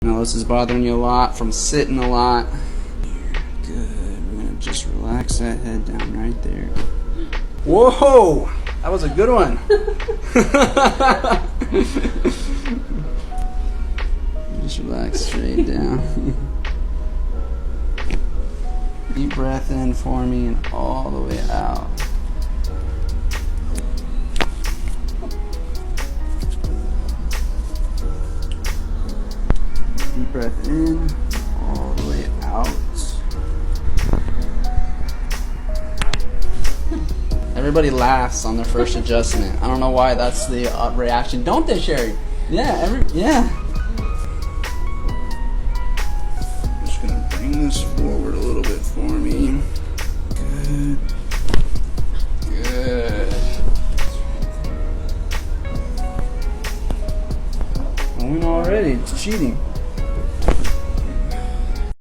Now this is bothering you a lot from sitting a lot. Good. We're gonna just relax that head down right there. Whoa! That was a good one. Just relax straight down. Deep breath in for me and all the way out. Deep breath in, all the way out. Everybody laughs on their first adjustment. I don't know why that's the reaction. Don't they, Sherry? Yeah, yeah. I'm just gonna bring this forward a little bit for me.